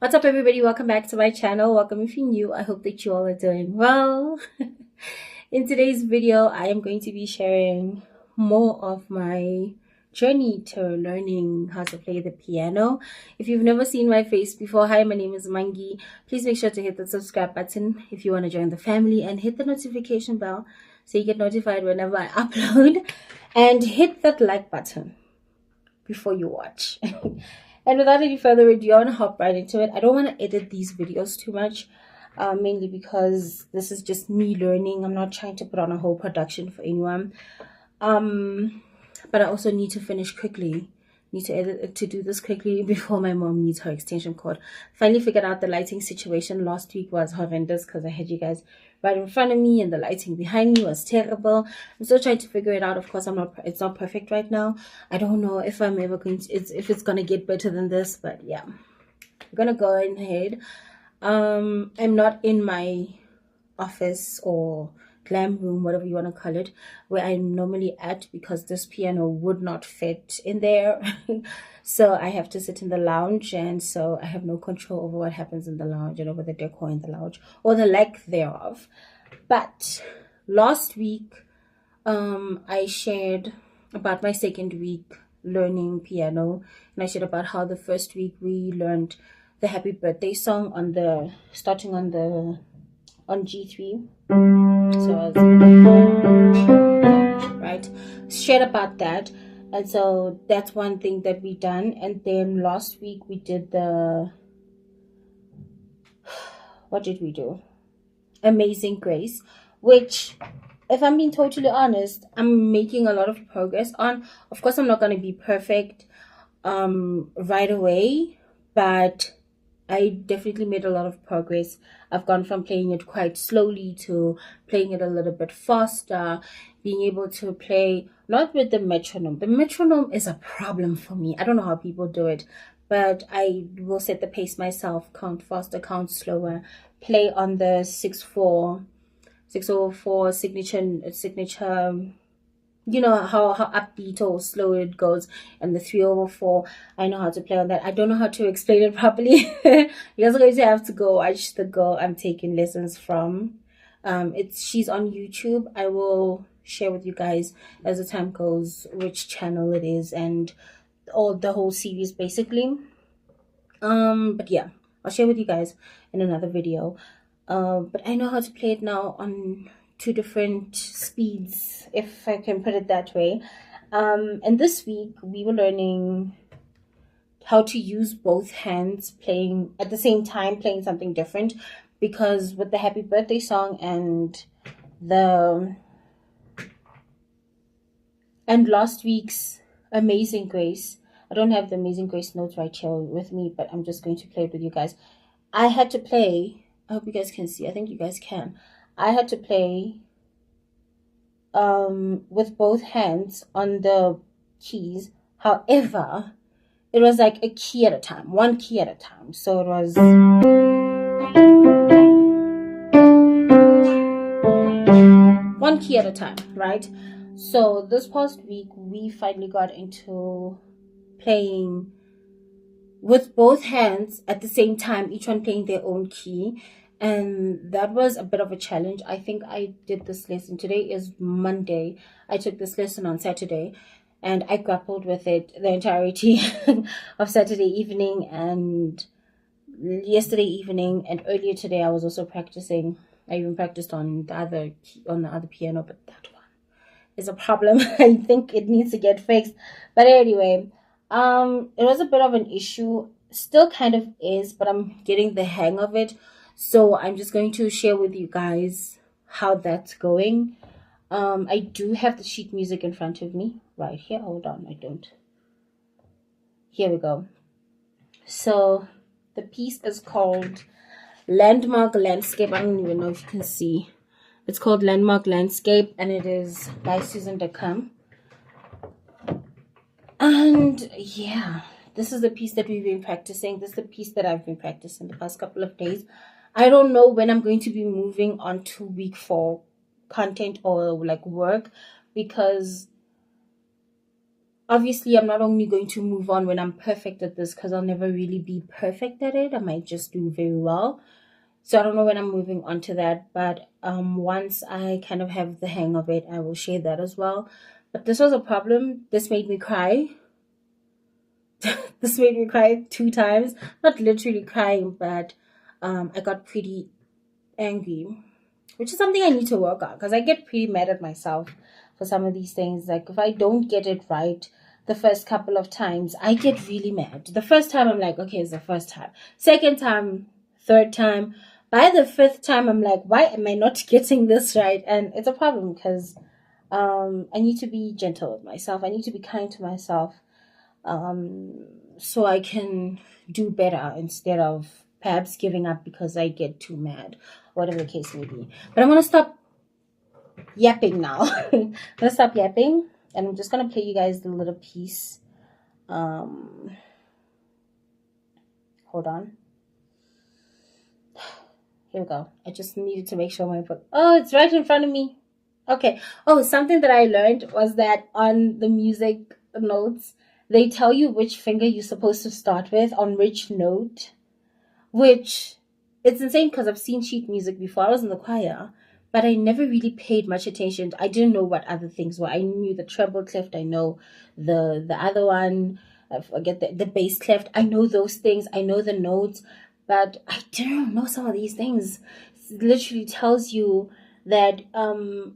What's up, everybody? Welcome back to my channel. Welcome if you're new. I hope that you all are doing well. In today's video, I am going to be sharing more of my journey to learning how to play the piano. If you've never seen my face before, hi, my name is Mangy. Please make sure to hit the subscribe button if you want to join the family, and hit the notification bell so you get notified whenever I upload, and hit that like button before you watch. And without any further ado, I want to hop right into it. I don't want to edit these videos too much, mainly because this is just me learning. I'm not trying to put on a whole production for anyone. But I also need to finish quickly. Need to edit to do this quickly before my mom needs her extension cord. Finally figured out the lighting situation. Last week was horrendous because I had you guys right in front of me and the lighting behind me was terrible. I'm still trying to figure it out. Of course, it's not perfect right now. I don't know if I'm ever going to, if it's gonna get better than this, but yeah, I'm gonna go ahead. I'm not in my office or glam room, whatever you want to call it, where I'm normally at, because this piano would not fit in there. So I have to sit in the lounge, and so I have no control over what happens in the lounge and over the decor in the lounge, or the lack thereof. But last week I shared about my second week learning piano, and I shared about how the first week we learned the happy birthday song on the starting on G3. So I was right, shared about that. And so that's one thing that we done. And then last week we did the, what did we do? Amazing Grace, which, if I'm being totally honest, I'm making a lot of progress on. Of course, I'm not going to be perfect right away, but I definitely made a lot of progress. I've gone from playing it quite slowly to playing it a little bit faster, being able to play not with the metronome. The metronome is a problem for me. I don't know how people do it, but I will set the pace myself, count faster, count slower, play on the 6/4 signature. You know how upbeat or slow it goes, and the 3/4. I know how to play on that. I don't know how to explain it properly. You guys are going to have to go watch the girl I'm taking lessons from. She's on YouTube. I will share with you guys as the time goes which channel it is and all the whole series basically. But yeah, I'll share with you guys in another video. But I know how to play it now on two different speeds, if I can put it that way. And this week we were learning how to use both hands, playing at the same time, playing something different, because with the happy birthday song and last week's Amazing Grace, I don't have the Amazing Grace notes right here with me, but I'm just going to play it with you guys. I had to play, I hope you guys can see, I think you guys can. I had to play with both hands on the keys. However, it was like a key at a time, one key at a time. So it was one key at a time, right? So this past week we finally got into playing with both hands at the same time, each one playing their own key, and that was a bit of a challenge. I think I did this lesson, today is Monday, I took this lesson on Saturday, and I grappled with it the entirety of Saturday evening and yesterday evening, and earlier today I was also practicing. I even practiced on the other piano, but that one is a problem. I think it needs to get fixed. But anyway, it was a bit of an issue, still kind of is, but I'm getting the hang of it. So I'm just going to share with you guys how that's going. I do have the sheet music in front of me right here. Hold on, I don't. Here we go. So the piece is called Landmark Landscape. I don't even know if you can see. It's called Landmark Landscape, and it is by Susan Decam. And yeah, this is the piece that we've been practicing. This is the piece that I've been practicing the past couple of days. I don't know when I'm going to be moving on to week 4 content or like work, because obviously I'm not only going to move on when I'm perfect at this, because I'll never really be perfect at it. I might just do very well. So I don't know when I'm moving on to that, but once I kind of have the hang of it, I will share that as well. But this was a problem. This made me cry. This made me cry 2 times. Not literally crying, but I got pretty angry, which is something I need to work on, because I get pretty mad at myself for some of these things. Like if I don't get it right the first couple of times, I get really mad. The first time I'm like, okay, it's the first time. Second time, third time. By the fifth time, I'm like, why am I not getting this right? And it's a problem because I need to be gentle with myself. I need to be kind to myself, so I can do better instead of perhaps giving up because I get too mad, whatever the case may be. But I'm going to stop yapping now. I'm going to stop yapping, and I'm just going to play you guys the little piece. Hold on. Here we go. I just needed to make sure my book. Oh, it's right in front of me. Okay. Oh, something that I learned was that on the music notes, they tell you which finger you're supposed to start with on which note, which it's insane because I've seen sheet music before. I was in the choir, but I never really paid much attention. I didn't know what other things were. I knew the treble clef. I know the other one. I forget the bass clef. I know those things. I know the notes, but I didn't know some of these things. It literally tells you that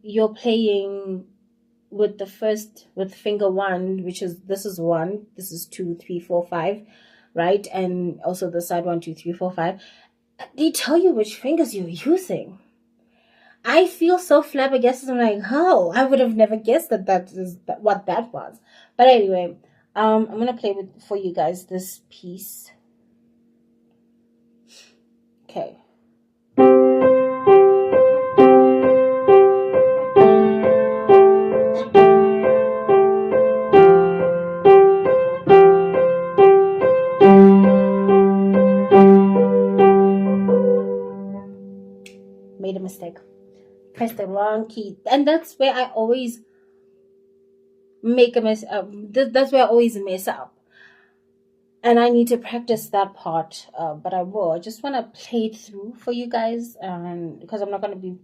you're playing with with finger one, which is this is 1, this is 2, 3, 4, 5, right? And also the side 1, 2, 3, 4, 5. They tell you which fingers you're using. I feel so flabbergasted. I'm like, how? I would have never guessed that is what that was. But anyway, I'm gonna play for you guys this piece. Okay. Made a mistake. Pressed the wrong key, and that's where I always make a mess. That's where I always mess up, and I need to practice that part. But I will. I just want to play it through for you guys, because I'm not going to be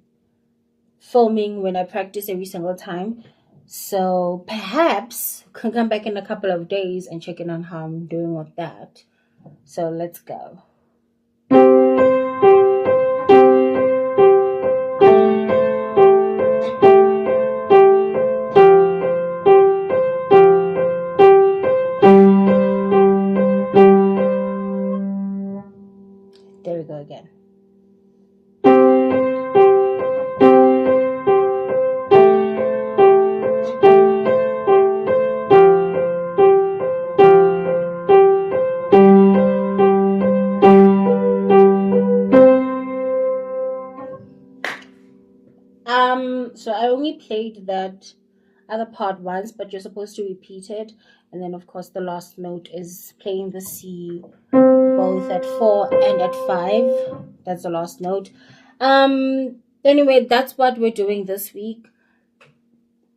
filming when I practice every single time. So perhaps can come back in a couple of days and check in on how I'm doing with that. So let's go. There we go again. So I only played that other part once, but you're supposed to repeat it. And then of course the last note is playing the C both at 4 and at 5. That's the last note. Anyway, that's what we're doing this week.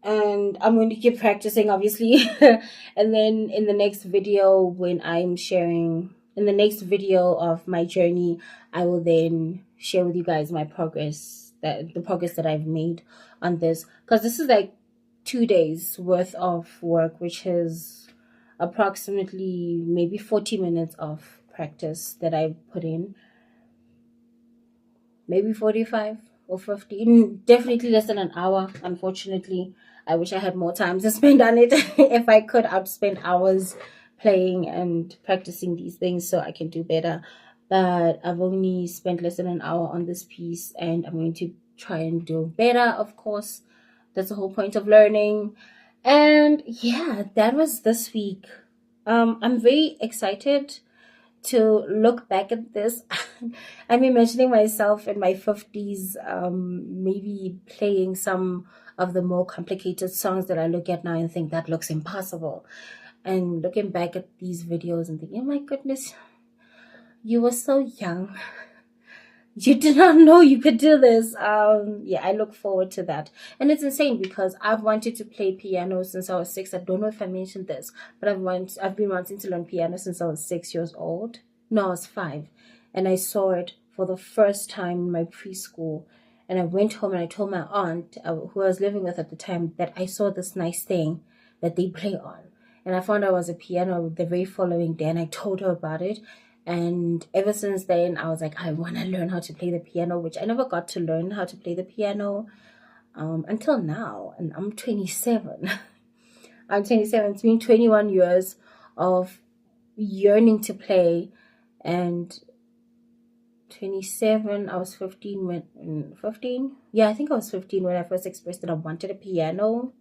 And I'm going to keep practicing, obviously. And then in the next video, when I'm sharing in the next video of my journey, I will then share with you guys my progress, the progress that I've made on this, because this is like 2 days worth of work, which is approximately maybe 40 minutes of practice that I put in, maybe 45 or 50, definitely less than an hour. Unfortunately, I wish I had more time to spend on it. If I could, I'd spend hours playing and practicing these things so I can do better. But I've only spent less than an hour on this piece, and I'm going to try and do better, of course. That's the whole point of learning. And yeah, that was this week. I'm very excited to look back at this. I'm imagining myself in my 50s, maybe playing some of the more complicated songs that I look at now and think that looks impossible. And looking back at these videos and thinking, oh my goodness, you were so young. you did not know you could do this. Yeah, I look forward to that. And it's insane because I've wanted to play piano since I was 6. I don't know if I mentioned this, but I've been wanting to learn piano since I was 6 years old. No, I was 5. And I saw it for the first time in my preschool. And I went home and I told my aunt, who I was living with at the time, that I saw this nice thing that they play on. And I found out it was a piano the very following day, and I told her about it. And ever since then, I was like, I want to learn how to play the piano, which I never got to learn how to play the piano until now. And I'm 27. I'm 27. It's been 21 years of yearning to play. And 27, I was 15 when 15. Yeah, I think I was 15 when I first expressed that I wanted a piano.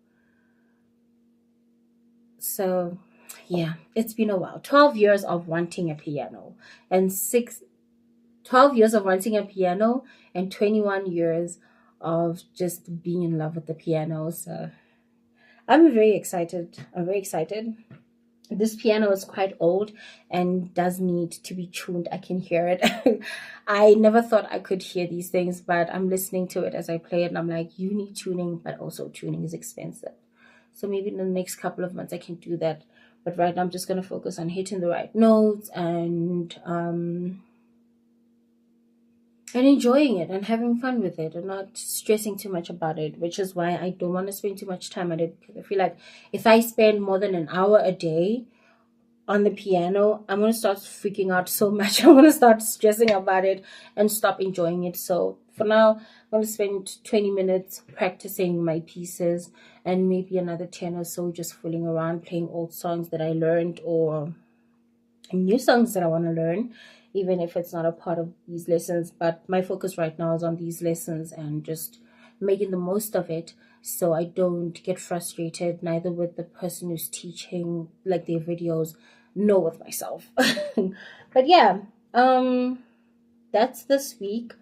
So yeah, it's been a while. 12 years of wanting a piano, and 12 years of wanting a piano, and 21 years of just being in love with the piano. So I'm very excited. I'm very excited. This piano is quite old and does need to be tuned. I can hear it. I never thought I could hear these things, but I'm listening to it as I play it, and I'm like, you need tuning, but also tuning is expensive. So maybe in the next couple of months I can do that. But right now I'm just going to focus on hitting the right notes and enjoying it and having fun with it and not stressing too much about it, which is why I don't want to spend too much time on it, because I feel like if I spend more than an hour a day on the piano, I'm going to start freaking out so much. I'm going to start stressing about it and stop enjoying it. So for now, I'm going to spend 20 minutes practicing my pieces and maybe another 10 or so just fooling around, playing old songs that I learned or new songs that I want to learn, even if it's not a part of these lessons. But my focus right now is on these lessons and just making the most of it, so I don't get frustrated, neither with the person who's teaching like their videos, nor with myself. But yeah, that's this week.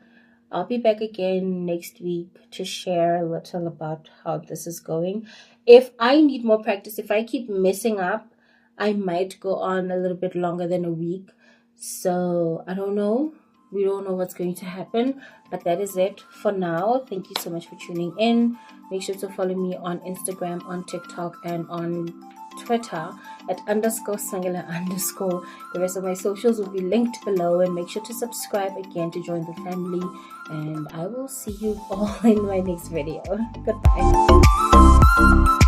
I'll be back again next week to share a little about how this is going. If I need more practice, if I keep messing up, I might go on a little bit longer than a week. So I don't know. We don't know what's going to happen, but that is it for now. Thank you so much for tuning in. Make sure to follow me on Instagram, on TikTok, and on Twitter at _Sangela_. The rest of my socials will be linked below, and make sure to subscribe again to join the family. And I will see you all in my next video. Goodbye.